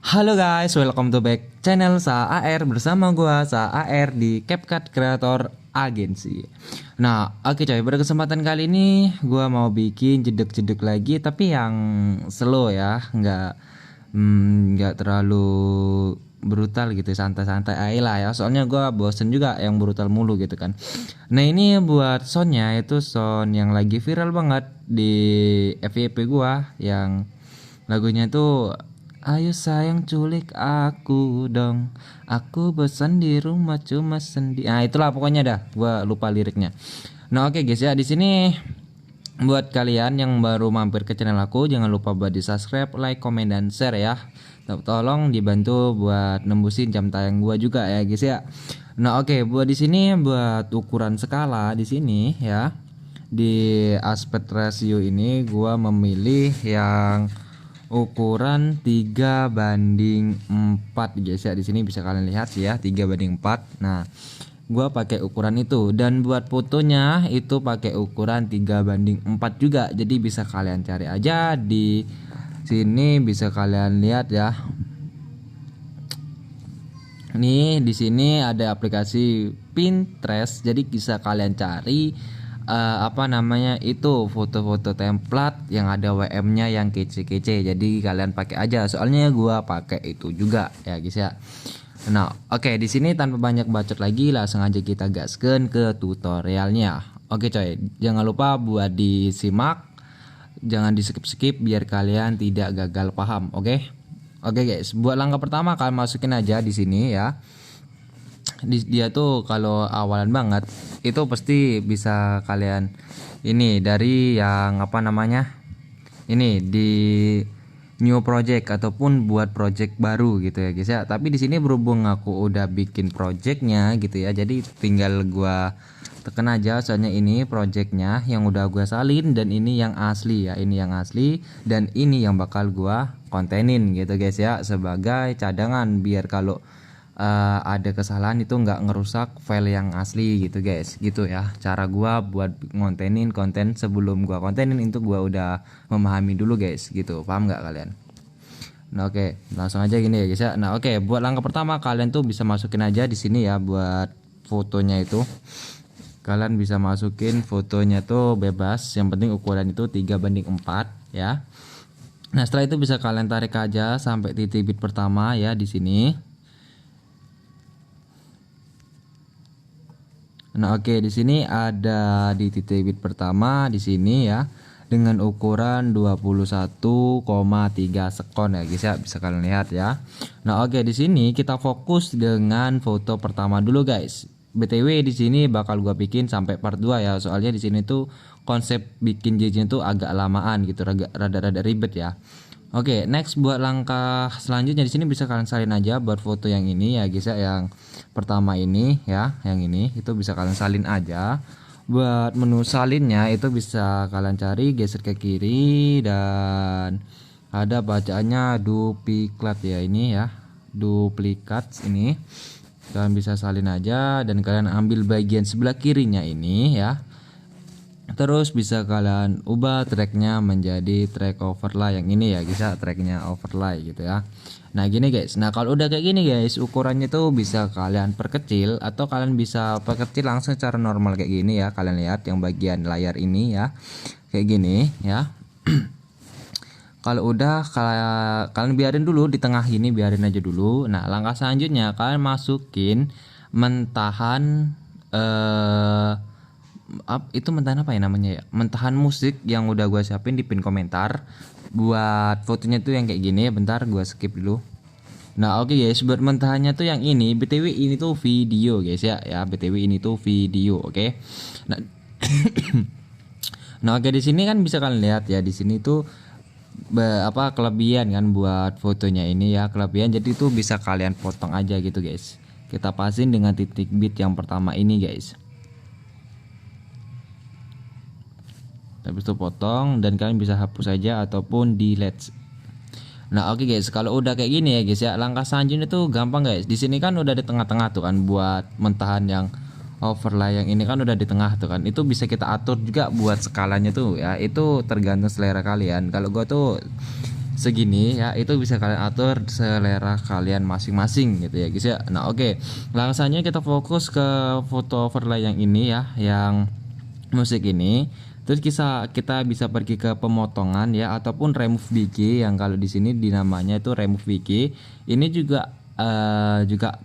Halo guys, welcome to back channel Sa AR bersama gua Sa AR di CapCut Creator Agency. Nah, oke coy, pada kesempatan kali ini gua mau bikin jeduk-jeduk lagi tapi yang slow ya, nggak terlalu brutal gitu, santai-santai aja lah ya. Soalnya gua bosen juga yang brutal mulu gitu kan. Nah, ini buat soundnya itu sound yang lagi viral banget di FYP gua yang lagunya tuh ayo sayang culik aku dong. Aku bosan di rumah cuma sendiri. Nah, itulah pokoknya dah. Gua lupa liriknya. Nah, oke guys ya, di sini buat kalian yang baru mampir ke channel aku, jangan lupa buat di-subscribe, like, komen dan share ya. Tolong dibantu buat nembusin jam tayang gua juga ya guys ya. Nah, oke, buat di sini buat ukuran skala di sini ya. Di aspect ratio ini gua memilih yang ukuran 3:4 guys ya. Di sini bisa kalian lihat sih ya, 3:4. Nah, gua pakai ukuran itu, dan buat fotonya itu pakai ukuran 3:4 juga. Jadi bisa kalian cari aja di sini, bisa kalian lihat ya. Nih di sini ada aplikasi Pinterest, jadi bisa kalian cari itu foto-foto template yang ada WM-nya yang kece-kece. Jadi kalian pakai aja, soalnya gua pakai itu juga ya guys ya. Nah, oke, di sini tanpa banyak bacot lagi, langsung aja kita gaskeun ke tutorialnya. Oke coy, jangan lupa buat disimak, jangan di skip-skip biar kalian tidak gagal paham, oke? Oke guys, buat langkah pertama kalian masukin aja di sini ya. Dia tuh kalau awalan banget itu pasti bisa kalian ini dari yang ini di new project ataupun buat project baru gitu ya guys ya. Tapi di sini berhubung aku udah bikin projectnya gitu ya, jadi tinggal gua tekan aja, soalnya ini projectnya yang udah gua salin, dan ini yang asli ya, ini yang asli dan ini yang bakal gua kontenin gitu guys ya, sebagai cadangan biar kalau ada kesalahan itu nggak ngerusak file yang asli gitu guys. Gitu ya cara gua buat ngontenin konten. Sebelum gua kontenin itu gua udah memahami dulu guys, gitu. Paham nggak kalian? Nah, oke, langsung aja gini ya guys ya. Nah, oke, buat langkah pertama kalian tuh bisa masukin aja di sini ya, buat fotonya itu kalian bisa masukin fotonya tuh bebas, yang penting ukuran itu 3:4 ya. Nah, setelah itu bisa kalian tarik aja sampai titik bit pertama ya di sini. Nah, oke, di sini ada di titik bit pertama di sini ya, dengan ukuran 21,3 sekon ya guys ya, bisa kalian lihat ya. Nah, oke, di sini kita fokus dengan foto pertama dulu guys. BTW di sini bakal gua bikin sampai part 2 ya, soalnya di sini tuh konsep bikin JJ tuh agak lamaan gitu, rada-rada ribet ya. Oke, next buat langkah selanjutnya di sini bisa kalian salin aja buat foto yang ini ya guys ya, yang pertama ini ya, yang ini itu bisa kalian salin aja. Buat menu salinnya itu bisa kalian cari, geser ke kiri, dan ada bacaannya duplicate ya, ini ya, duplikat ini. Kalian bisa salin aja dan kalian ambil bagian sebelah kirinya ini ya. Terus bisa kalian ubah tracknya menjadi track overlay yang ini ya guys ya, tracknya overlay gitu ya. Nah gini guys, nah kalau udah kayak gini guys, ukurannya tuh bisa kalian perkecil atau kalian bisa perkecil langsung secara normal kayak gini ya. Kalian lihat yang bagian layar ini ya, kayak gini ya. Kalau udah kalian biarin dulu di tengah ini, biarin aja dulu. Nah, langkah selanjutnya kalian masukin mentahan itu mentahan apa ya namanya ya, mentahan musik yang udah gue siapin di pin komentar. Buat fotonya tuh yang kayak gini, bentar gue skip dulu. Nah, oke guys, buat mentahannya tuh yang ini, BTW ini tuh video guys ya, BTW ini tuh video, oke. Nah, nah oke, di sini kan bisa kalian lihat ya, di sini tuh kelebihan kan buat fotonya ini ya, kelebihan, jadi tuh bisa kalian potong aja gitu guys. Kita pasin dengan titik bit yang pertama ini guys. Habis itu potong dan kalian bisa hapus saja ataupun delete. Nah, oke guys, kalau udah kayak gini ya guys ya, langkah selanjutnya tuh gampang guys. Di sini kan udah di tengah-tengah tuh kan, buat mentahan yang overlay yang ini kan udah di tengah tuh kan. Itu bisa kita atur juga buat skalanya tuh ya. Itu tergantung selera kalian. Kalau gua tuh segini ya, itu bisa kalian atur selera kalian masing-masing gitu ya guys ya. Nah oke, langsung aja kita fokus ke foto overlay yang ini ya, yang musik ini. Terus kita bisa pergi ke pemotongan ya, ataupun remove bg, yang kalau di sini dinamanya itu remove bg. Ini juga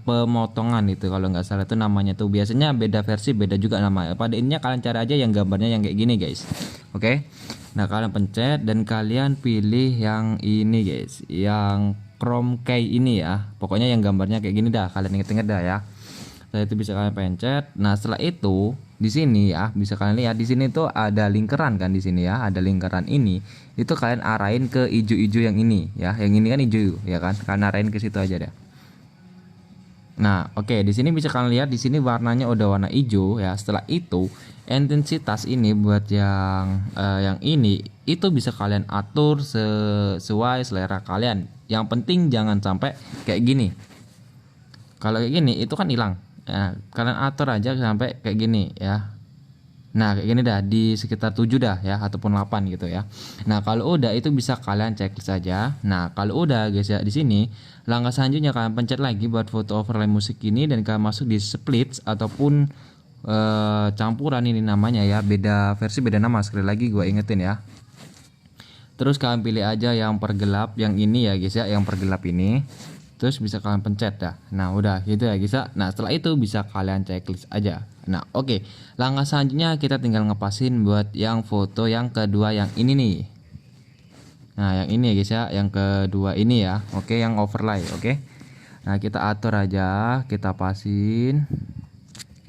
pemotongan itu kalau nggak salah itu namanya tuh, biasanya beda versi beda juga namanya. Pada ininya kalian cari aja yang gambarnya yang kayak gini guys. Oke. Nah kalian pencet dan kalian pilih yang ini guys, yang chrome key ini ya. Pokoknya yang gambarnya kayak gini dah, kalian inget-inget dah ya. Setelah itu bisa kalian pencet. Nah setelah itu di sini ya bisa kalian lihat di sini tuh ada lingkaran kan, di sini ya ada lingkaran ini. Itu kalian arahin ke ijo-ijo yang ini ya. Yang ini kan hijau ya kan. Kalian arahin ke situ aja deh. Nah, oke, di sini bisa kalian lihat di sini warnanya udah warna hijau ya. Setelah itu intensitas ini buat yang ini itu bisa kalian atur sesuai selera kalian. Yang penting jangan sampai kayak gini. Kalau kayak gini itu kan hilang. Nah, kalian atur aja sampai kayak gini ya. Nah kayak gini dah, di sekitar 7 dah ya, ataupun 8 gitu ya. Nah kalau udah itu bisa kalian checklist saja. Nah kalau udah guys ya, di sini langkah selanjutnya kalian pencet lagi buat foto overlay musik ini, dan kalian masuk di splits ataupun campuran ini namanya ya, beda versi beda nama, sekali lagi gue ingetin ya. Terus kalian pilih aja yang pergelap yang ini ya guys ya, yang pergelap ini. Terus bisa kalian pencet dah. Nah udah gitu ya guys ya. Nah setelah itu bisa kalian checklist aja. Nah oke, langkah selanjutnya kita tinggal ngepasin buat yang foto yang kedua yang ini nih. Nah yang ini ya guys ya, yang kedua ini ya. Oke, yang overlay. Oke. Nah kita atur aja, kita pasin,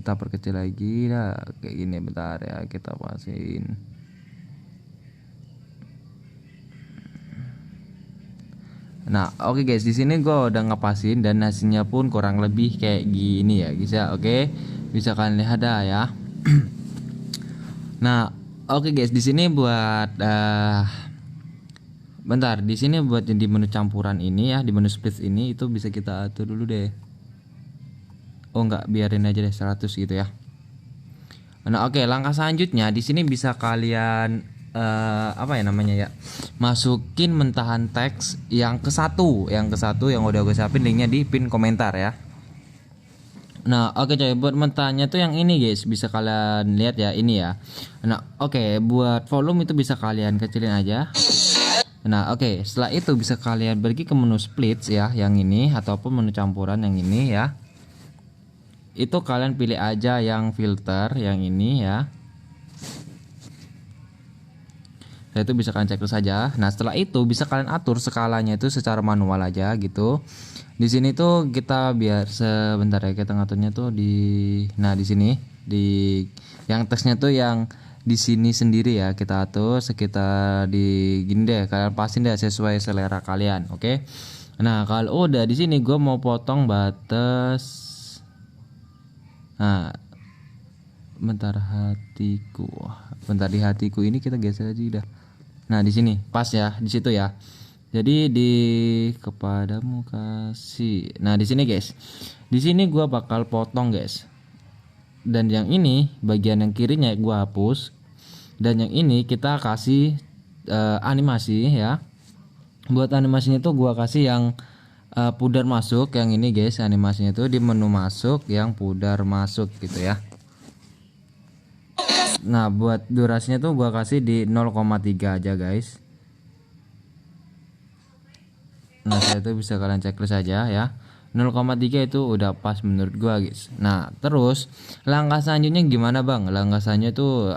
kita perkecil lagi dah kayak gini. Bentar ya, kita pasin. Nah, oke guys, di sini gue udah ngepasin dan hasilnya pun kurang lebih kayak gini ya guys ya. Oke, bisa kalian lihat dah ya. Nah, oke guys, di sini buat bentar, di sini buat di menu campuran ini ya, di menu split ini itu bisa kita atur dulu deh. Oh enggak, biarin aja deh 100 gitu ya. Nah, oke, langkah selanjutnya di sini bisa kalian apa ya namanya ya, masukin mentahan teks yang ke satu yang udah gue siapin linknya di pin komentar ya. Nah oke coy, buat mentahannya tuh yang ini guys, bisa kalian lihat ya ini ya. Nah oke, buat volume itu bisa kalian kecilin aja. Nah oke, setelah itu bisa kalian pergi ke menu splits ya, yang ini ataupun menu campuran yang ini ya. Itu kalian pilih aja yang filter yang ini ya. Nah, itu bisa kalian cek saja. Nah setelah itu bisa kalian atur skalanya itu secara manual aja gitu. Di sini tuh kita biar sebentar ya, kita ngaturnya tuh nah di sini di yang teksnya tuh yang di sini sendiri ya, kita atur sekitar di gini deh, kalian pasin deh sesuai selera kalian. Oke. Nah kalau udah di sini gue mau potong batas. Nah bentar, di hatiku ini kita geser aja dah. Nah di sini pas ya, di situ ya. Jadi di kepadamu kasih. Nah di sini guys, di sini gua bakal potong guys. Dan yang ini bagian yang kirinya gua hapus. Dan yang ini kita kasih animasi ya. Buat animasinya tuh gua kasih yang pudar masuk. Yang ini guys, animasinya tuh di menu masuk yang pudar masuk gitu ya. Nah buat durasinya tuh gua kasih di 0,3 aja guys. Nah saya itu bisa kalian checklist aja ya, 0,3 itu udah pas menurut gua guys. Nah terus langkah selanjutnya gimana bang? Langkah selanjutnya tuh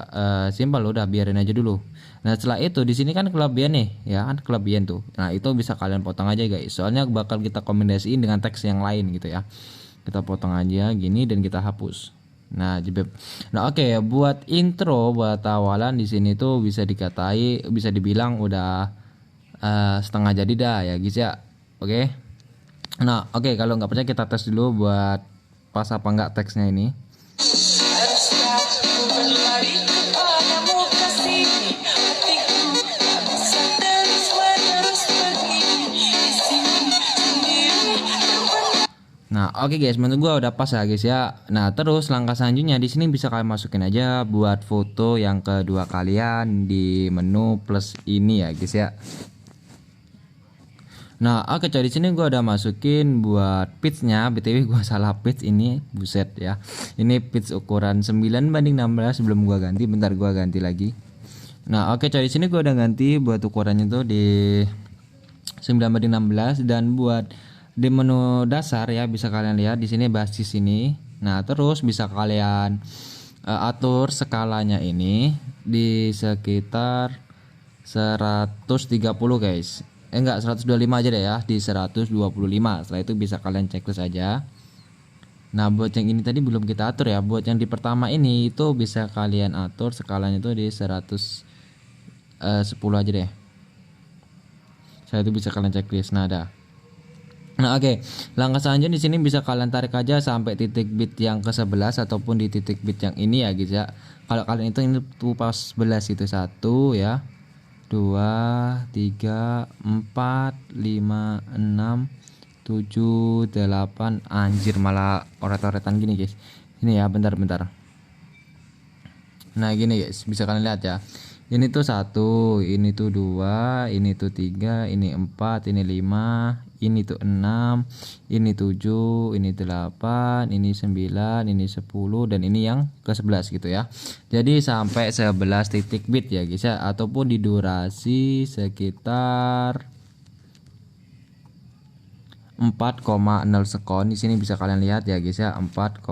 simpel, udah biarin aja dulu. Nah setelah itu di sini kan kelebihan nih ya, kan kelebihan tuh. Nah itu bisa kalian potong aja guys, soalnya bakal kita kombinasiin dengan teks yang lain gitu ya. Kita potong aja gini dan kita hapus. Nah, jebeb. Nah, oke, buat intro, buat awalan di sini tuh bisa bisa dibilang udah setengah jadi dah ya, guys ya. Oke. Nah, oke, kalau nggak percaya kita tes dulu buat pas apa nggak teksnya ini. Nah, oke guys, menurut gua udah pas ya guys ya. Nah, terus langkah selanjutnya di sini bisa kalian masukin aja buat foto yang kedua kalian di menu plus ini ya guys ya. Nah, oke coy, di sini gua udah masukin buat pitch-nya. BTW gua salah pitch ini, buset ya. Ini pitch ukuran 9:16 sebelum gua ganti. Bentar gua ganti lagi. Nah, oke coy, di sini gua udah ganti buat ukurannya tuh di 9:16, dan buat di menu dasar ya bisa kalian lihat di sini basis ini. Nah, terus bisa kalian atur skalanya ini di sekitar 130 guys. Enggak, 125 aja deh ya, di 125. Setelah itu bisa kalian checklist aja. Nah, buat yang ini tadi belum kita atur ya. Buat yang di pertama ini itu bisa kalian atur skalanya itu di 110 aja deh. Saya itu bisa kalian checklist. Nah, ada. Nah, oke. Langkah selanjutnya di sini bisa kalian tarik aja sampai titik bit yang ke-11 ataupun di titik bit yang ini ya guys ya. Kalau kalian itu ini tuh pas 11 itu 1 ya. 2 3 4 5 6 7 8. Anjir, malah oret-oretan gini guys. Ini ya, bentar. Nah, gini guys, bisa kalian lihat ya. Ini tuh 1, ini tuh 2, ini tuh 3, ini 4, ini 5, ini tuh 6, ini 7, ini 8, ini 9, ini 10, dan ini yang ke-11 gitu ya. Jadi sampai 11 titik bit ya guys ya, ataupun di durasi sekitar 4,0 sekon. Di sini bisa kalian lihat ya guys ya, 4,0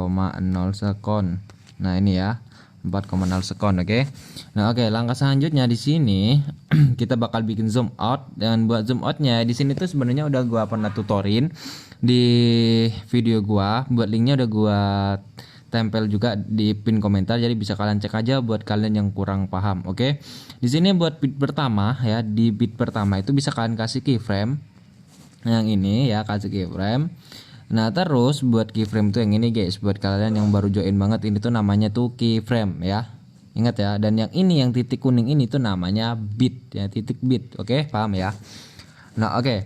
sekon. Nah, ini ya. 4,0 sekon, oke. Nah, oke, langkah selanjutnya di sini kita bakal bikin zoom out, dan buat zoom outnya di sini tuh sebenarnya udah gua pernah tutorin di video gua. Buat linknya udah gua tempel juga di pin komentar, jadi bisa kalian cek aja buat kalian yang kurang paham, oke. Di sini buat bit pertama ya, di bit pertama itu bisa kalian kasih keyframe yang ini ya, kasih keyframe. Nah, terus buat keyframe tuh yang ini guys, buat kalian yang baru join banget, ini tuh namanya tuh keyframe ya. Ingat ya, dan yang ini yang titik kuning ini tuh namanya bit ya, titik bit. Oke, paham ya? Nah, oke.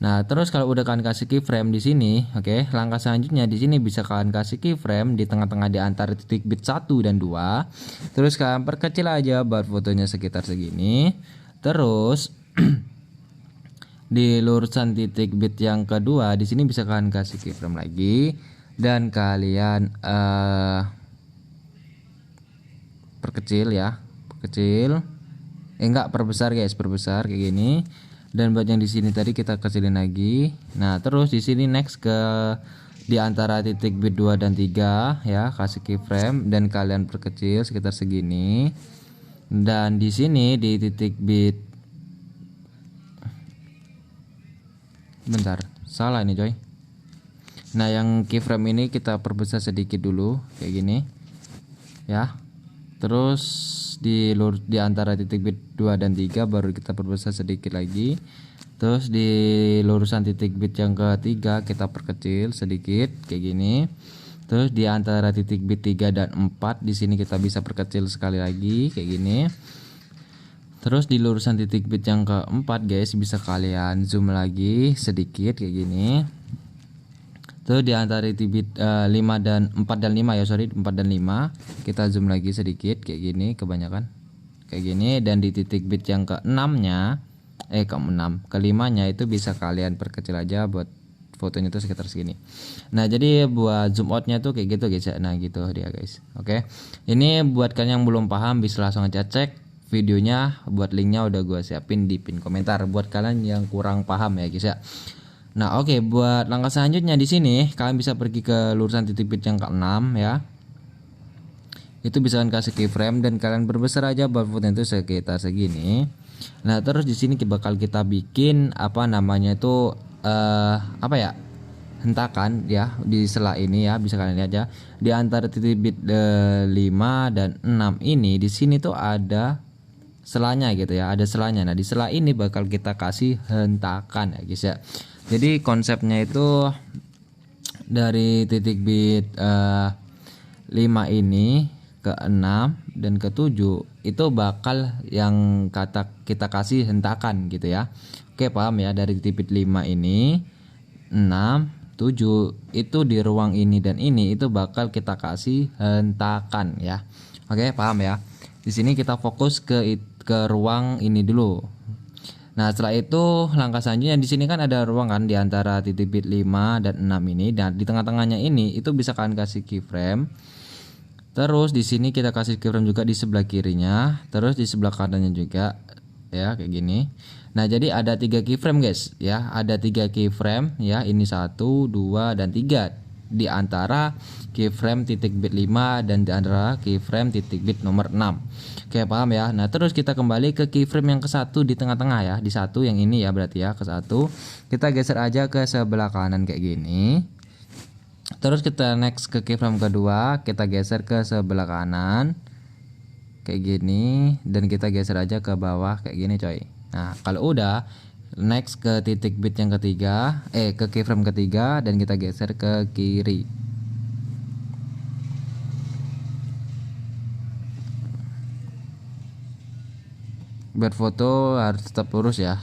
Nah, terus kalau udah kalian kasih keyframe di sini, oke, langkah selanjutnya di sini bisa kalian kasih keyframe di tengah-tengah di antara titik bit 1 dan 2. Terus kalian perkecil aja buat fotonya sekitar segini. Terus di lurusan titik bit yang kedua di sini bisa kalian kasih keyframe lagi, dan kalian perkecil ya, perkecil. Enggak, perbesar guys, perbesar kayak gini. Dan buat yang di sini tadi kita kecilin lagi. Nah, terus di sini next ke di antara titik bit 2 dan 3 ya, kasih keyframe dan kalian perkecil sekitar segini. Dan di sini di titik bit, bentar, salah ini coy. Nah, yang keyframe ini kita perbesar sedikit dulu kayak gini ya. Terus di antara titik bit 2 dan 3 baru kita perbesar sedikit lagi. Terus di lurusan titik bit yang ketiga kita perkecil sedikit kayak gini. Terus di antara titik bit 3 dan 4 di sini kita bisa perkecil sekali lagi kayak gini. Terus di lurusan titik bit yang keempat guys bisa kalian zoom lagi sedikit kayak gini. Terus di antara titik bit 5 dan 4 dan 5 ya, sorry, 4 dan 5 kita zoom lagi sedikit kayak gini, kebanyakan kayak gini. Dan di titik bit yang ke-6-nya ke-5-nya itu bisa kalian perkecil aja buat fotonya tuh sekitar segini. Nah, jadi buat zoom outnya tuh kayak gitu guys ya. Nah, gitu dia guys. Oke. Ini buat kalian yang belum paham bisa langsung aja cek videonya, buat linknya udah gue siapin di pin komentar buat kalian yang kurang paham ya guys ya. Nah, oke, buat langkah selanjutnya di sini kalian bisa pergi ke lurusan titik bit yang ke-6 ya. Itu bisa kalian kasih keyframe dan kalian berbesar aja buat foto itu sekitar segini. Nah, terus di sini bakal kita bikin apa namanya itu apa ya? Hentakan ya di sela ini ya, bisa kalian lihat ya. Di antara titik bit 5 dan 6 ini di sini tuh ada selanya gitu ya, ada selanya. Nah, di sela ini bakal kita kasih hentakan ya guys ya. Jadi konsepnya itu dari titik bit 5 ini ke 6 dan ke 7 itu bakal yang kita kasih hentakan gitu ya. Oke, paham ya? Dari titik bit 5 ini 6 7 itu di ruang ini dan ini itu bakal kita kasih hentakan ya. Oke, paham ya? Di sini kita fokus ke ruang ini dulu. Nah, setelah itu langkah selanjutnya di sini kan ada ruang kan di antara titik bit 5 dan 6 ini, dan di tengah-tengahnya ini itu bisa kalian kasih keyframe. Terus di sini kita kasih keyframe juga di sebelah kirinya, terus di sebelah kanannya juga ya kayak gini. Nah, jadi ada 3 keyframe guys ya, ada 3 keyframe ya, ini 1, 2 dan 3 di antara keyframe titik bit 5 dan di antara keyframe titik bit nomor 6. Oke, paham ya. Nah, terus kita kembali ke keyframe yang ke-1 di tengah-tengah ya, di 1 yang ini ya berarti ya, ke-1. Kita geser aja ke sebelah kanan kayak gini. Terus kita next ke keyframe kedua, kita geser ke sebelah kanan kayak gini, dan kita geser aja ke bawah kayak gini coy. Nah, kalau udah next ke titik bit yang ketiga, ke keyframe ketiga, dan kita geser ke kiri. Buat foto harus tetap lurus ya.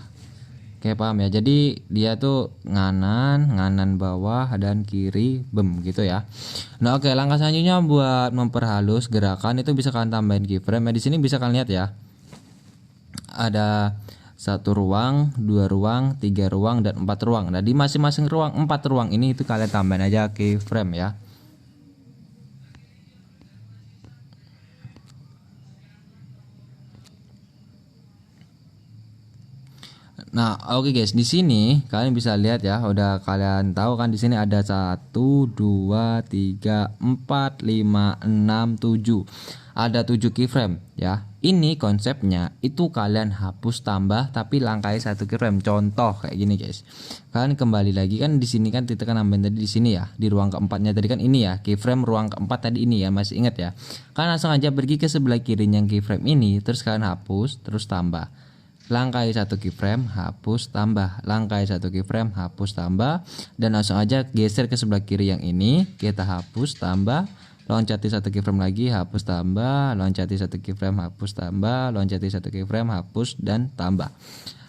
Oke, paham ya. Jadi dia tuh nganan bawah dan kiri bem gitu ya. Nah, oke, langkah selanjutnya buat memperhalus gerakan itu bisa kalian tambahin keyframe. Di sini bisa kalian lihat ya. Ada 1 ruang, 2 ruang, 3 ruang dan 4 ruang. Nah, di masing-masing ruang 4 ruang ini itu kalian tambahin aja keyframe ya. Nah, oke guys, di sini kalian bisa lihat ya, udah kalian tahu kan di sini ada 1 2 3 4 5 6 7. Ada 7 keyframe ya. Ini konsepnya itu kalian hapus tambah tapi langkai 1 keyframe. Contoh kayak gini guys. Kalian kembali lagi kan di sini kan kita nambahin tadi di sini ya, di ruang keempatnya tadi kan ini ya, keyframe ruang keempat tadi ini ya, masih ingat ya. Kalian langsung aja pergi ke sebelah kirinya yang keyframe ini, terus kalian hapus, terus tambah. Langkai 1 keyframe, hapus tambah, langkai 1 keyframe, hapus tambah, dan langsung aja geser ke sebelah kiri yang ini, kita hapus tambah, loncati 1 keyframe lagi, hapus tambah, loncati 1 keyframe, hapus tambah, loncati 1 keyframe, hapus dan tambah.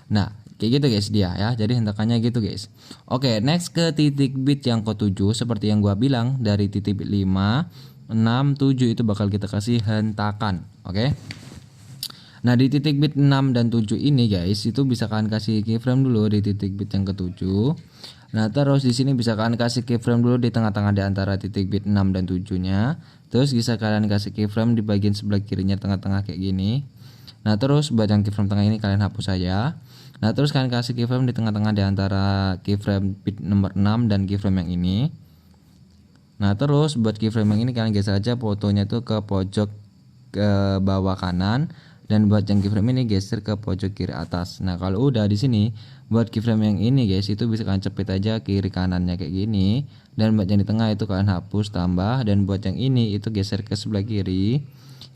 Nah, kayak gitu guys dia ya, jadi hentakannya gitu guys. Oke, next ke titik bit yang ke-7, seperti yang gua bilang, dari titik bit 5, 6, 7 itu bakal kita kasih hentakan. Oke. Nah, di titik bit 6 dan 7 ini guys, itu bisa kalian kasih keyframe dulu di titik bit yang ke-7. Nah, terus di sini bisa kalian kasih keyframe dulu di tengah-tengah di antara titik bit 6 dan 7-nya. Terus bisa kalian kasih keyframe di bagian sebelah kirinya tengah-tengah kayak gini. Nah, terus buat yang keyframe tengah ini kalian hapus saja. Nah, terus kalian kasih keyframe di tengah-tengah di antara keyframe bit nomor 6 dan keyframe yang ini. Nah, terus buat keyframe yang ini kalian geser aja fotonya tuh ke pojok ke bawah kanan. Dan buat yang keyframe ini geser ke pojok kiri atas. Nah, kalau udah di sini buat keyframe yang ini guys, itu bisa kalian cepit aja kiri kanannya kayak gini. Dan buat yang di tengah itu kalian hapus tambah, dan buat yang ini itu geser ke sebelah kiri.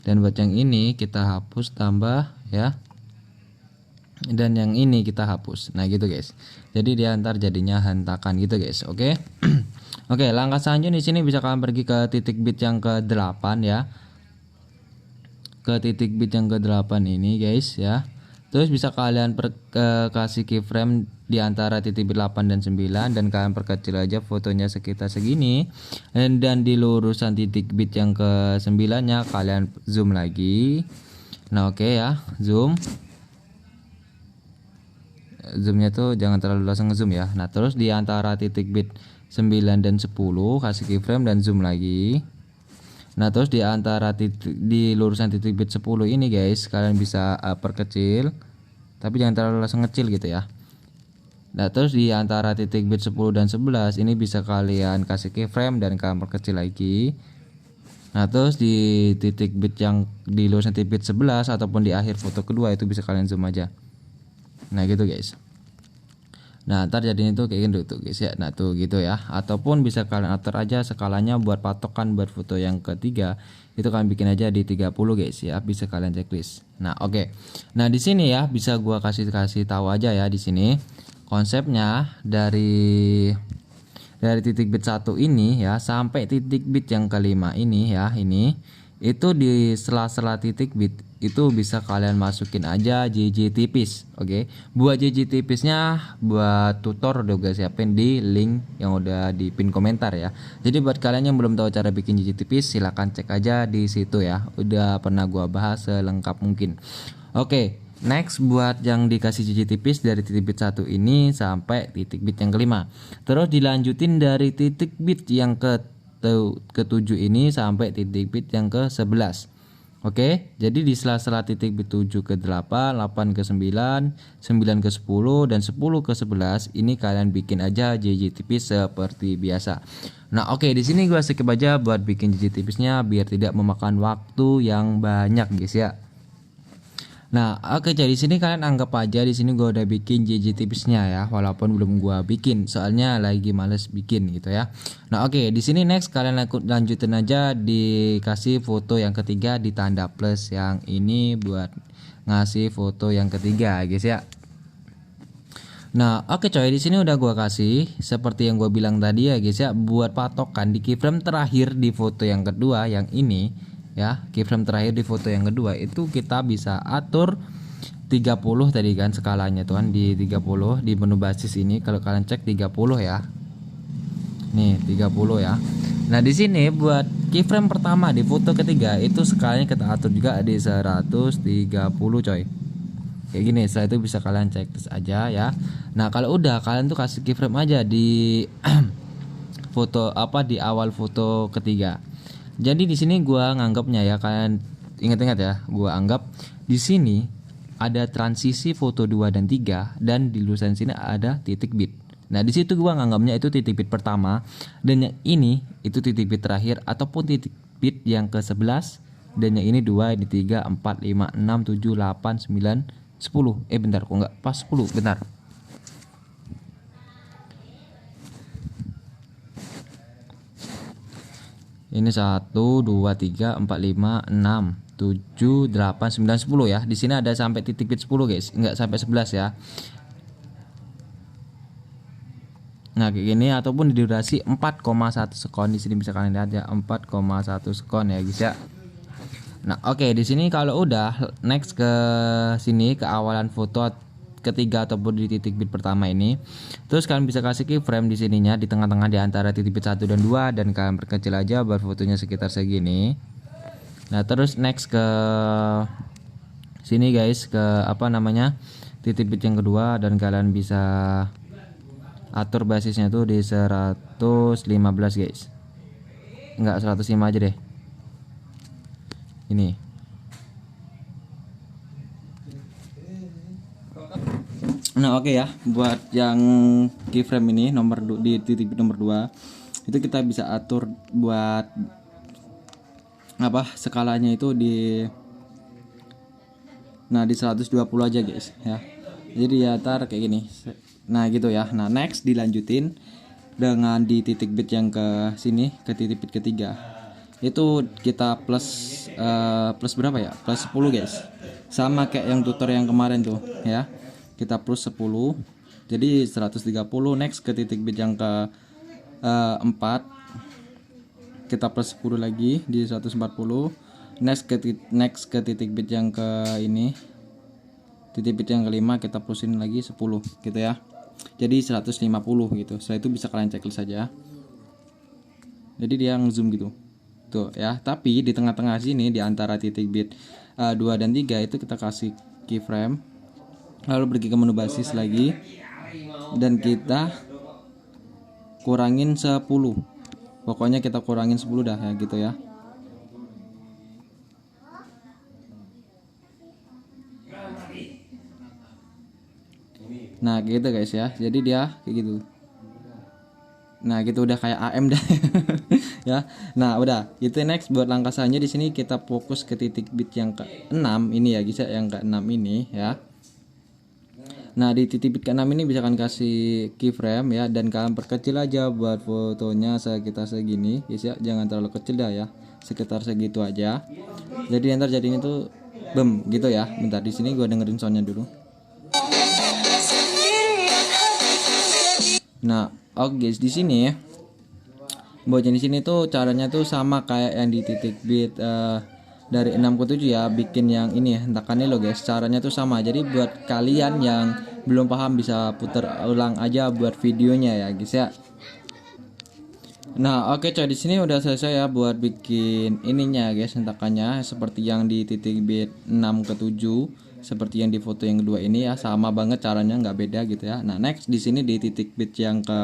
Dan buat yang ini kita hapus tambah ya. Dan yang ini kita hapus. Nah, gitu guys. Jadi dia ntar jadinya hentakan gitu guys. Oke. Oke, langkah selanjutnya di sini bisa kalian pergi ke titik bit yang ke-8 ya. Ke titik bit yang ke-8 ini guys ya. Terus bisa kalian kasih keyframe di antara titik bit 8 dan 9, dan kalian perkecil aja fotonya sekitar segini. Dan di lurusan titik bit yang ke-9 nya kalian zoom lagi. Nah, oke ya, zoom. Zoomnya tuh jangan terlalu langsung ngezoom ya. Nah, terus di antara titik bit 9 dan 10 kasih keyframe dan zoom lagi. Nah, terus di antara di lurusan titik bit 10 ini guys, kalian bisa perkecil, tapi jangan terlalu langsung ngecil gitu ya. Nah, terus di antara titik bit 10 dan 11 ini bisa kalian kasih keyframe dan kalian perkecil lagi. Nah, terus di titik bit yang di lurusan titik bit 11 ataupun di akhir foto kedua itu bisa kalian zoom aja. Nah, gitu guys. Nah, ntar jadinya tuh kayak gitu tuh guys ya. Nah, tuh gitu ya. Ataupun bisa kalian atur aja skalanya buat patokan buat foto yang ketiga. Itu kalian bikin aja di 30 guys ya. Bisa kalian checklist. Nah, oke. Nah, di sini ya bisa gua kasih tahu aja ya di sini. Konsepnya dari titik bit 1 ini ya sampai titik bit yang kelima ini ya, ini itu di sela-sela titik bit itu bisa kalian masukin aja JJ tipis. Oke. Buat JJ tipisnya buat tutor udah gue siapin di link yang udah di pin komentar ya. Jadi buat kalian yang belum tahu cara bikin JJ tipis, silahkan cek aja di situ ya. Udah pernah gua bahas selengkap mungkin. Oke. next buat yang dikasih cici tipis dari titik bit 1 ini sampai titik bit yang kelima. Terus dilanjutin dari titik bit yang ke-7 ini sampai titik bit yang ke-11. Oke, jadi di sela-sela titik bit 7 ke 8, 8 ke 9, 9 ke 10 dan 10 ke 11 ini kalian bikin aja JJ tipis seperti biasa. Nah, oke, di sini gua skip aja buat bikin JJ tipisnya biar tidak memakan waktu yang banyak, guys ya. Nah, oke, jadi di sini kalian anggap aja di sini gua udah bikin JJ tipisnya ya, walaupun belum gua bikin, soalnya lagi males bikin gitu ya. Nah, oke, di sini next kalian lanjutin aja dikasih foto yang ketiga di tanda plus yang ini buat ngasih foto yang ketiga, guys ya. Nah, oke coy, di sini udah gua kasih seperti yang gua bilang tadi ya, guys ya, buat patokan di keyframe terakhir di foto yang kedua yang ini. Ya, keyframe terakhir di foto yang kedua itu kita bisa atur 30 tadi kan skalanya tuh kan di 30 di menu basis ini kalau kalian cek 30 ya. Nih, 30 ya. Nah, di sini buat keyframe pertama di foto ketiga itu skalanya kita atur juga di 130 coy. Kayak gini, setelah itu bisa kalian cek terus aja ya. Nah, kalau udah kalian tuh kasih keyframe aja di foto di awal foto ketiga. Jadi di sini gua nganggapnya ya, kalian ingat-ingat ya, gua anggap di sini ada transisi foto 2 dan 3 dan di lurusan sini ada titik bit. Nah, di situ gua nganggapnya itu titik bit pertama dan yang ini itu titik bit terakhir ataupun titik bit yang ke-11 dan yang ini 2, ini 3, 4, 5, 6, 7, 8, 9, 10. Bentar, kok enggak pas 10, bentar. Ini 1 2 3 4 5 6 7 8 9 10 ya. Di sini ada sampai titik bit 10 guys, enggak sampai 11 ya. Nah, kayak gini ataupun di durasi 4,1 sekon. Di sini bisa kalian lihat ya, 4,1 sekon ya guys ya. Nah, oke, di sini kalau udah next ke sini ke awalan foto ketiga ataupun di titik bit pertama ini. Terus kalian bisa kasih keyframe di sininya di tengah-tengah di antara titik bit 1 dan 2 dan kalian perkecil aja biar fotonya sekitar segini. Nah, terus next ke sini guys ke titik bit yang kedua dan kalian bisa atur basisnya tuh di 115 guys. Enggak, 105 aja deh. Ini. Nah, oke ya, buat yang keyframe ini di titik bit nomor 2 itu kita bisa atur buat skalanya itu di 120 aja guys ya. Jadi ya kayak gini. Nah, gitu ya. Nah, next dilanjutin dengan di titik bit yang ke sini ke titik bit ketiga. Itu kita plus berapa ya? Plus 10 guys. Sama kayak yang tutor yang kemarin tuh ya. Kita plus 10 jadi 130. Next ke titik bit yang ke 4 kita plus 10 lagi di 140. Next ke titik bit yang ke ini titik bit yang kelima kita plusin lagi 10 gitu ya, jadi 150 gitu. Setelah itu bisa kalian checklist saja, jadi dia zoom gitu tuh ya. Tapi di tengah-tengah sini di antara titik bit 2 dan 3 itu kita kasih keyframe, lalu pergi ke menu basis lagi dan kita kurangin 10. Pokoknya kita kurangin 10 dah ya gitu ya. Nah, gitu guys ya. Jadi dia kayak gitu. Nah, gitu udah kayak AM dah. Ya. Nah, udah. Itu next buat langkah selanjutnya di sini kita fokus ke titik bit yang ke-6 ini ya guys ya, yang ke-6 ini ya. Nah, di titik bit ke-6 ini bisa kalian kasih keyframe ya dan kalian perkecil aja buat fotonya sekitar segini guys ya. Jangan terlalu kecil dah ya. Sekitar segitu aja. Jadi ntar jadinya tuh gitu ya. Bentar, di sini gua dengerin soundnya dulu. Nah, oke guys, di sini buat yang di sini tuh caranya tuh sama kayak yang di titik bit dari 6 ke 7 ya, bikin yang ini ya, hentakannya lo guys. Caranya tuh sama. Jadi buat kalian yang belum paham bisa putar ulang aja buat videonya ya guys ya. Nah, oke coy, di sini udah selesai ya buat bikin ininya guys, hentakannya seperti yang di titik bit 6 ke 7 seperti yang di foto yang kedua ini ya, sama banget caranya, nggak beda gitu ya. Nah next di sini di titik bit yang ke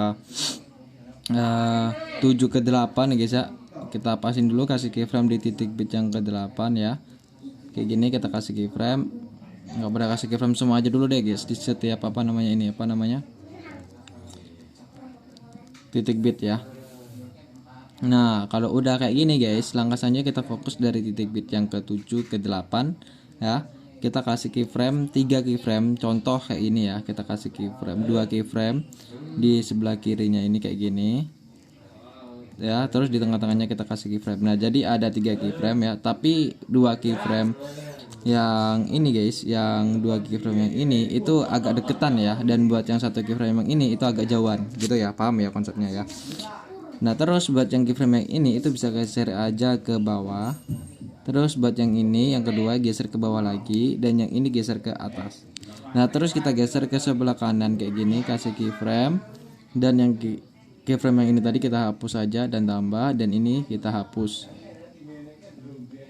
7 ke 8 guys ya, kita pasin dulu, kasih keyframe di titik bit yang ke 8 ya. Kayak gini kita kasih keyframe, nggak pernah kasih keyframe semua aja dulu deh guys di setiap titik bit ya. Nah kalau udah kayak gini guys, langkah selanjutnya kita fokus dari titik bit yang ke 7 ke 8 ya, kita kasih keyframe 3 keyframe, contoh kayak ini ya, kita kasih keyframe 2 keyframe di sebelah kirinya ini kayak gini ya, terus di tengah-tengahnya kita kasih keyframe. Nah jadi ada 3 keyframe ya, tapi 2 keyframe yang ini guys, yang 2 keyframe yang ini itu agak deketan ya, dan buat yang 1 keyframe yang ini itu agak jauhan gitu ya, paham ya konsepnya ya. Nah terus buat yang keyframe yang ini itu bisa geser aja ke bawah, terus buat yang ini yang kedua geser ke bawah lagi, dan yang ini geser ke atas. Nah terus kita geser ke sebelah kanan kayak gini, kasih keyframe, dan yang keyframe yang ini tadi kita hapus aja dan tambah, dan ini kita hapus.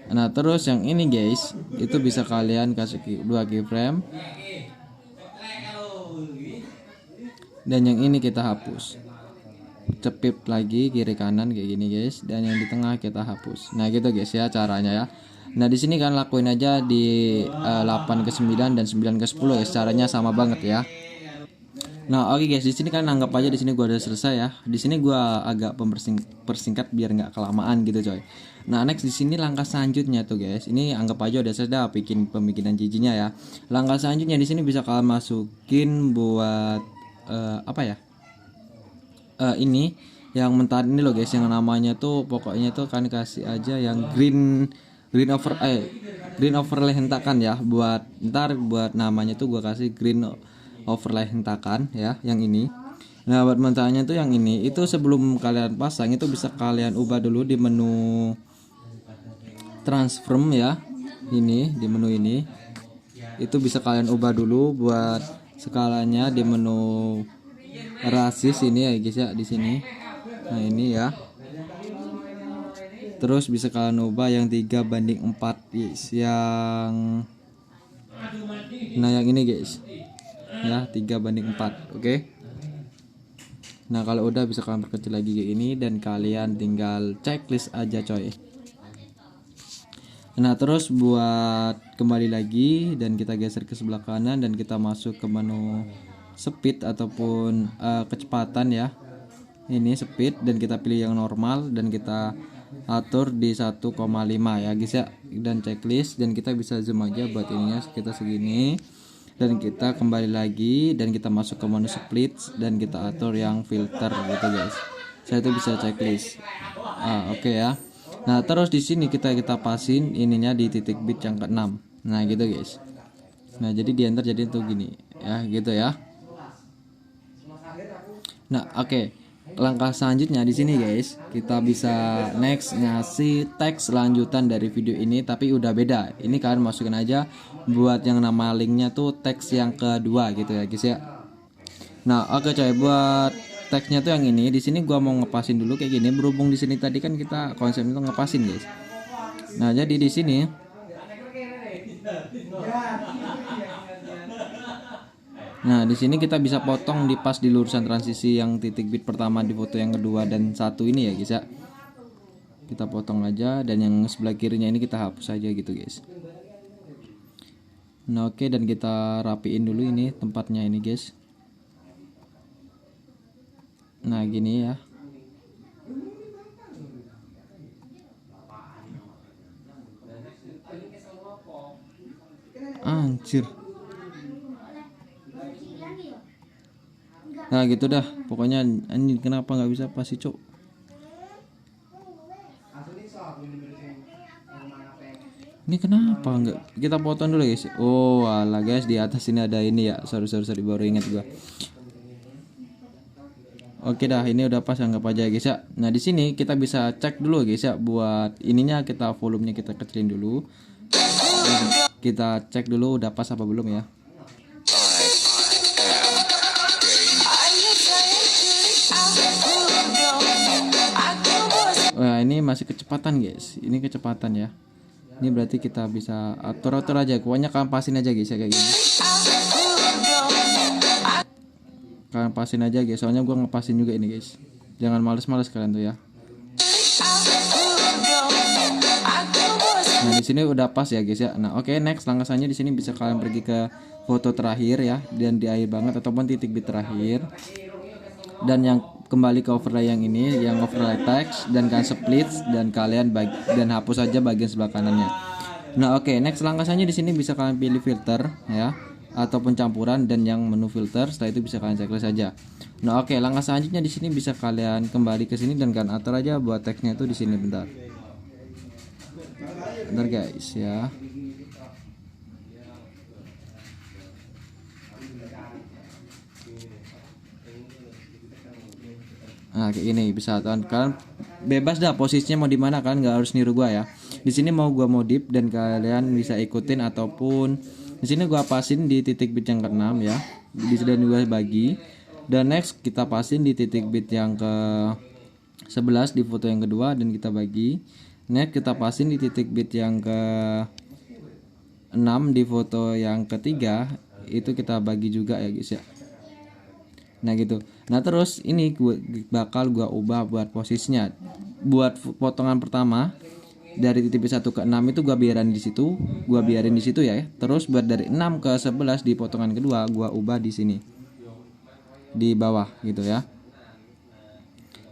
Nah terus yang ini guys, itu bisa kalian kasih 2 keyframe, dan yang ini kita hapus, cepip lagi kiri kanan kayak gini guys, dan yang di tengah kita hapus. Nah gitu guys ya caranya ya. Nah di sini kan lakuin aja di 8 ke 9 dan 9 ke 10 guys, caranya sama banget ya. Nah oke guys, di sini kan anggap aja di sini gua udah selesai ya. Di sini gua agak persingkat biar nggak kelamaan gitu coy. Nah next di sini langkah selanjutnya tuh guys, ini anggap aja udah selesai bikin pembikinan jijinya ya. Langkah selanjutnya di sini bisa kalian masukin buat apa ya? Ini yang mentah ini loh guys, yang namanya tuh pokoknya tuh kan kasih aja yang green overlay hentakan ya, buat ntar buat namanya tuh gua kasih green overlay hentakan ya, yang ini. Nah buat mentahnya tuh yang ini, itu sebelum kalian pasang itu bisa kalian ubah dulu di menu transform ya, ini di menu ini itu bisa kalian ubah dulu buat skalanya di menu rasis ini ya guys ya, di sini. Nah ini ya, terus bisa kalian ubah yang 3:4 guys, yang ini guys ya, 3:4. oke. Nah kalau udah bisa kalian perkecil lagi kayak ini, dan kalian tinggal checklist aja coy. Nah terus buat kembali lagi dan kita geser ke sebelah kanan, dan kita masuk ke menu speed ataupun kecepatan ya, ini speed, dan kita pilih yang normal dan kita atur di 1,5 ya guys ya, dan checklist, dan kita bisa zoom aja buat ininya kita segini, dan kita kembali lagi dan kita masuk ke menu split dan kita atur yang filter gitu guys. Saya itu bisa checklist. Oke ya. Nah terus di sini kita pasin ininya di titik bit yang ke-6. Nah gitu guys. Nah jadi di enter jadi tuh gini ya gitu ya. Nah oke. Langkah selanjutnya di sini guys, kita bisa next ngasih teks lanjutan dari video ini, tapi udah beda. Ini kalian masukin aja buat yang nama linknya tuh teks yang kedua gitu ya guys ya. Nah oke coy, buat teksnya tuh yang ini, di sini gua mau ngepasin dulu kayak gini, berhubung di sini tadi kan kita konsepnya tuh ngepasin guys. Nah jadi di sini kita bisa potong di pas di lurusan transisi yang titik bit pertama di foto yang kedua dan satu ini ya guys ya. Kita potong aja, dan yang sebelah kirinya ini kita hapus aja gitu guys. Nah oke, dan kita rapiin dulu ini tempatnya ini guys. Nah gini ya. Anjir. Nah gitu dah, pokoknya anjing kenapa nggak bisa pas sih cok. Ini kenapa nggak kita potong dulu guys. Oh alah guys, di atas ini ada ini ya, sorry baru ingat gua. Oke dah, ini udah pas, anggap aja guys ya. Nah di sini kita bisa cek dulu guys ya, buat ininya kita volumenya kita kecilin dulu. Kita cek dulu udah pas apa belum ya. Wah ini masih kecepatan guys, ini kecepatan ya. Ini berarti kita bisa atur-atur aja, pokoknya kalian pasin aja guys ya kayak gini. Kalian pasin aja guys, soalnya gua ngepasin juga ini guys. Jangan males-males kalian tuh ya. Nah di sini udah pas ya guys ya. Nah oke, next langkah selanjutnya di sini bisa kalian pergi ke foto terakhir ya, dan di akhir banget ataupun titik bit terakhir. Dan yang kembali ke overlay yang ini, yang overlay text, dan kalian split dan kalian dan hapus aja bagian sebelah kanannya. Nah oke, next langkah selanjutnya di sini bisa kalian pilih filter ya, ataupun campuran, dan yang menu filter. Setelah itu bisa kalian checklist saja. Nah oke, langkah selanjutnya di sini bisa kalian kembali ke sini dan kalian atur aja buat teksnya itu di sini. Bentar guys ya. Nah kayak gini bisa kalian bebas dah posisinya mau di mana, kalian nggak harus niru gua ya. Di sini mau gua modif dan kalian bisa ikutin, ataupun di sini gua pasin di titik bit yang ke-6 ya. Di sini gua bagi. Dan next kita pasin di titik bit yang ke 11 di foto yang kedua dan kita bagi. Next kita pasin di titik bit yang ke 6 di foto yang ketiga, itu kita bagi juga ya guys ya. Nah gitu. Nah terus ini bakal gua ubah buat posisinya. Buat potongan pertama dari titik bit 1 ke 6 itu gua biarin di situ, ya. Terus buat dari 6 ke 11 di potongan kedua gua ubah di sini. Di bawah gitu ya.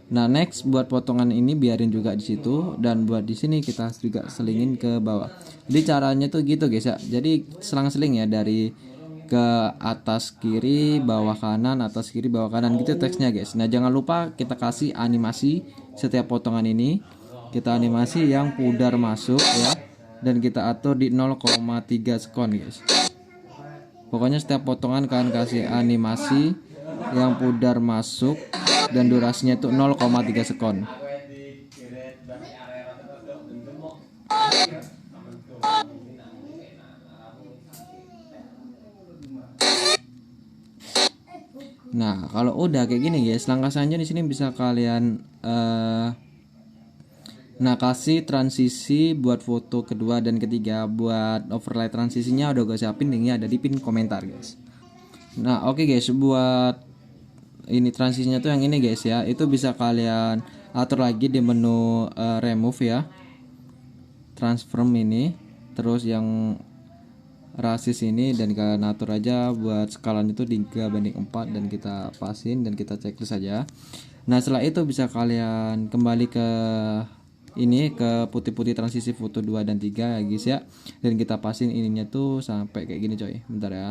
Nah next buat potongan ini biarin juga di situ, dan buat di sini kita juga selingin ke bawah. Jadi caranya tuh gitu guys ya. Jadi selang-seling ya, dari ke atas kiri bawah kanan, atas kiri bawah kanan gitu teksnya guys. Nah jangan lupa kita kasih animasi setiap potongan ini. Kita animasi yang pudar masuk ya, dan kita atur di 0,3 sekon guys. Pokoknya setiap potongan kalian kasih animasi yang pudar masuk dan durasinya itu 0,3 sekon. Nah, kalau udah kayak gini guys, langkah selanjutnya di sini bisa kalian kasih transisi buat foto kedua dan ketiga. Buat overlay transisinya udah gue siapin, linknya ada di pin komentar guys. Nah, oke guys, buat ini transisinya tuh yang ini guys ya. Itu bisa kalian atur lagi di menu remove ya. Transform ini, terus yang rasis ini, dan kalian atur aja buat skalan itu 3:4 dan kita pasin dan kita checklist saja. Nah setelah itu bisa kalian kembali ke ini, ke putih-putih transisi foto 2 dan 3 ya guys ya, dan kita pasin ininya tuh sampai kayak gini coy. Bentar ya.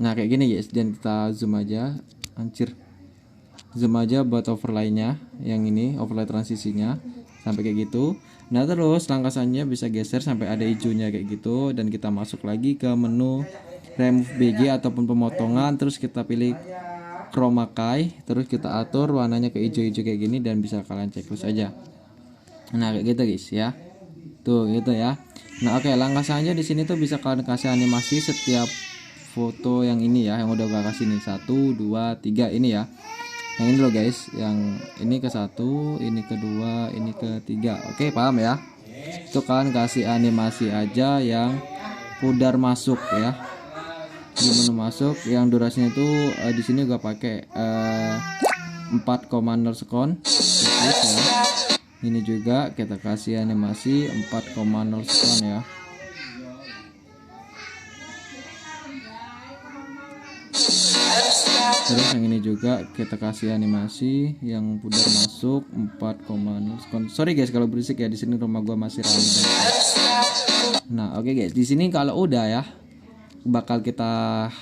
Nah kayak gini guys, dan kita zoom aja, zoom aja buat overlaynya yang ini, overlay transisinya sampai kayak gitu. Nah terus langkah selanjutnya bisa geser sampai ada hijaunya kayak gitu, dan kita masuk lagi ke menu remove BG ataupun pemotongan. Terus kita pilih chroma key, terus kita atur warnanya ke hijau-hijau kayak gini, dan bisa kalian checklist aja. Nah kayak gitu guys ya, tuh gitu ya. Nah oke, langkah selanjutnya di sini tuh bisa kalian kasih animasi setiap foto yang ini ya, yang udah gua kasih nih 1, 2, 3 ini ya. Yang ini loh guys, yang ini ke 1, ini ke 2, ini ke 3. Oke, paham ya? Itu kalian kasih animasi aja yang pudar masuk ya. Di menu masuk yang durasinya itu di sini gua pakai 4,0 sekon. Ya. Ini juga kita kasih animasi 4,0 sekon ya. Terus yang ini juga kita kasih animasi yang pudar masuk 4,0 sekon. Sorry guys kalau berisik ya, di sini rumah gua masih ramai. Nah, oke guys, di sini kalau udah ya bakal kita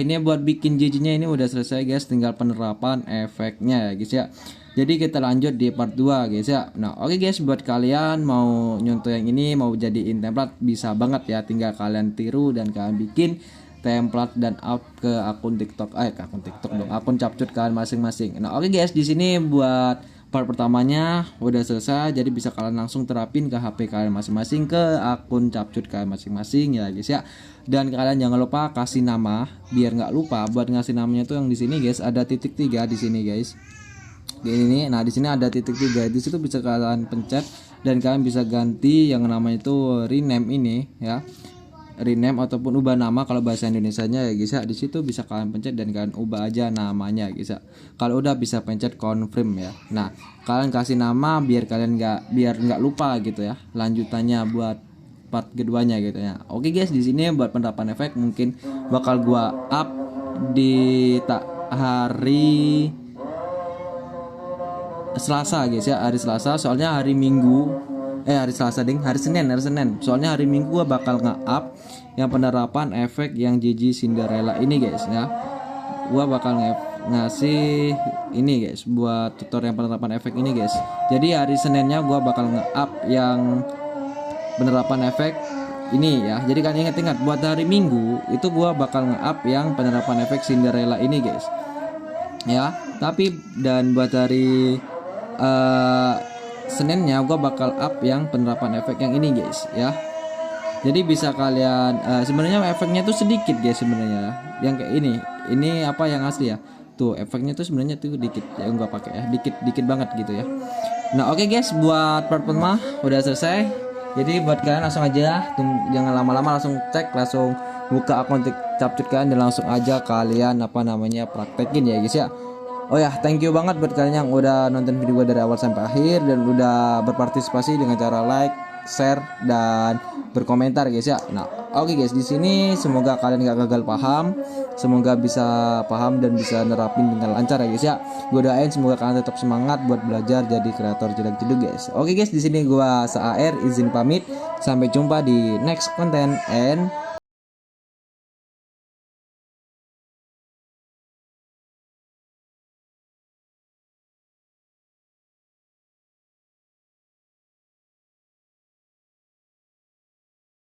ini buat bikin JJ-nya ini udah selesai guys, tinggal penerapan efeknya ya guys ya. Jadi kita lanjut di part 2 guys ya. Nah, oke guys, buat kalian mau nyontoh yang ini, mau jadiin template bisa banget ya, tinggal kalian tiru dan kalian bikin template dan up ke akun TikTok, akun Capcut kalian masing-masing. Nah, oke guys, di sini buat part pertamanya udah selesai, jadi bisa kalian langsung terapin ke HP kalian masing-masing, ke akun Capcut kalian masing-masing ya guys ya. Dan kalian jangan lupa kasih nama, biar nggak lupa buat ngasih namanya tuh yang di sini guys, ada titik 3 di sini guys. Ini, nah di sini ada titik 3, di situ bisa kalian pencet dan kalian bisa ganti yang namanya itu rename ini ya, rename ataupun ubah nama kalau bahasa Indonesianya ya guys ya. Di situ bisa kalian pencet dan kalian ubah aja namanya guys ya. Kalau udah bisa pencet confirm ya. Nah kalian kasih nama biar kalian nggak lupa gitu ya lanjutannya buat part keduanya gitu ya. Oke guys, di sini buat penerapan efek mungkin bakal gua up di hari Selasa guys ya, hari Selasa. Soalnya hari Minggu hari Selasa ding, hari Senin. Soalnya hari Minggu gua bakal nge-up yang penerapan efek yang Gigi Cinderella ini guys ya. Gua bakal ngasih ini guys buat tutor yang penerapan efek ini guys. Jadi hari Seninnya gua bakal nge-up yang penerapan efek ini ya. Jadi kan ingat buat hari Minggu itu gua bakal nge-up yang penerapan efek Cinderella ini guys ya. Tapi dan buat hari Seninnya gua bakal up yang penerapan efek yang ini guys ya. Jadi bisa kalian sebenarnya efeknya tuh sedikit guys sebenarnya yang kayak ini apa yang asli ya. Tuh efeknya tuh sebenarnya tuh dikit yang gua pakai ya, dikit banget gitu ya. Nah oke guys, buat part pertama udah selesai. Jadi buat kalian langsung aja, jangan lama-lama, langsung cek, langsung buka akun Capcut kalian dan langsung aja kalian praktekin ya guys ya. Oh ya, thank you banget buat kalian yang udah nonton video gue dari awal sampai akhir dan udah berpartisipasi dengan cara like, share dan berkomentar guys ya. Nah, oke guys, di sini semoga kalian gak gagal paham, semoga bisa paham dan bisa nerapin dengan lancar ya guys ya. Gue doain semoga kalian tetap semangat buat belajar jadi kreator jelek jedug guys. Oke guys, di sini gue Saar izin pamit. Sampai jumpa di next content and